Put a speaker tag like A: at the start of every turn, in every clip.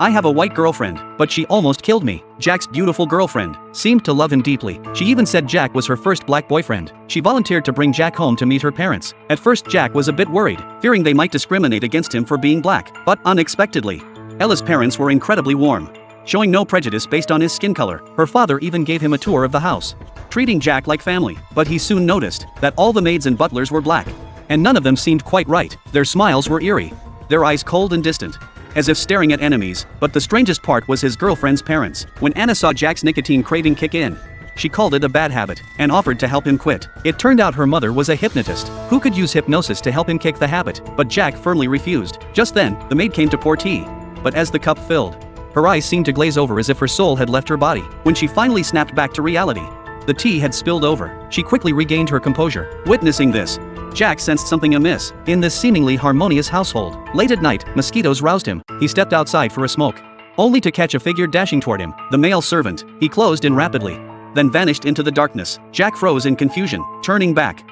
A: I have a white girlfriend, but she almost killed me. Jack's beautiful girlfriend seemed to love him deeply. She even said Jack was her first black boyfriend. She volunteered to bring Jack home to meet her parents. At first Jack was a bit worried, fearing they might discriminate against him for being black, but unexpectedly, Ella's parents were incredibly warm, showing no prejudice based on his skin color. Her father even gave him a tour of the house, treating Jack like family. But he soon noticed that all the maids and butlers were black, and none of them seemed quite right. Their smiles were eerie, their eyes cold and distant, as if staring at enemies. But the strangest part was his girlfriend's parents. When Anna saw Jack's nicotine craving kick in, she called it a bad habit and offered to help him quit. It turned out her mother was a hypnotist who could use hypnosis to help him kick the habit, but Jack firmly refused. Just then, the maid came to pour tea, but as the cup filled, her eyes seemed to glaze over as if her soul had left her body. When she finally snapped back to reality, the tea had spilled over. She quickly regained her composure. Witnessing this, Jack sensed something amiss in this seemingly harmonious household. Late at night, mosquitoes roused him. He stepped outside for a smoke, only to catch a figure dashing toward him. The male servant. He closed in rapidly, then vanished into the darkness. Jack froze in confusion, turning back.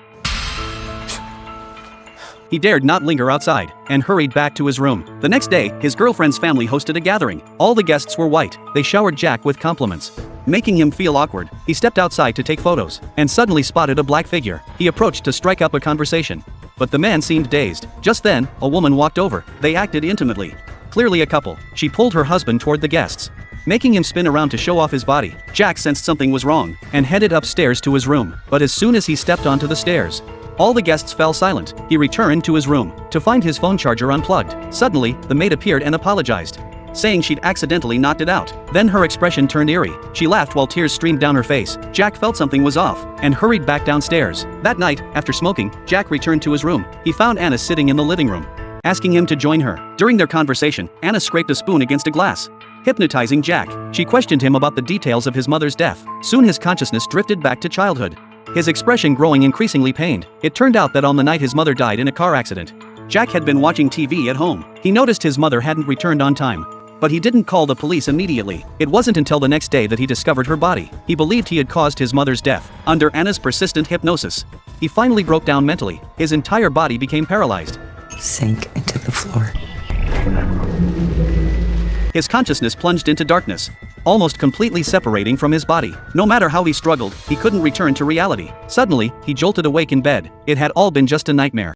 A: He dared not linger outside, and hurried back to his room. The next day, his girlfriend's family hosted a gathering. All the guests were white. They showered Jack with compliments, making him feel awkward. He stepped outside to take photos, and suddenly spotted a black figure. He approached to strike up a conversation, but the man seemed dazed. Just then, a woman walked over. They acted intimately, clearly a couple. She pulled her husband toward the guests, making him spin around to show off his body. Jack sensed something was wrong, and headed upstairs to his room. But as soon as he stepped onto the stairs, all the guests fell silent. He returned to his room to find his phone charger unplugged. Suddenly, the maid appeared and apologized, saying she'd accidentally knocked it out. Then her expression turned eerie. She laughed while tears streamed down her face. Jack felt something was off, and hurried back downstairs. That night, after smoking, Jack returned to his room. He found Anna sitting in the living room, asking him to join her. During their conversation, Anna scraped a spoon against a glass, hypnotizing Jack. She questioned him about the details of his mother's death. Soon his consciousness drifted back to childhood, his expression growing increasingly pained. It turned out that on the night his mother died in a car accident, Jack had been watching TV at home. He noticed his mother hadn't returned on time, but he didn't call the police immediately. It wasn't until the next day that he discovered her body. He believed he had caused his mother's death. Under Anna's persistent hypnosis, he finally broke down mentally. His entire body became paralyzed,
B: sank into the floor.
A: His consciousness plunged into darkness, almost completely separating from his body. No matter how he struggled, he couldn't return to reality. Suddenly, he jolted awake in bed. It had all been just a nightmare.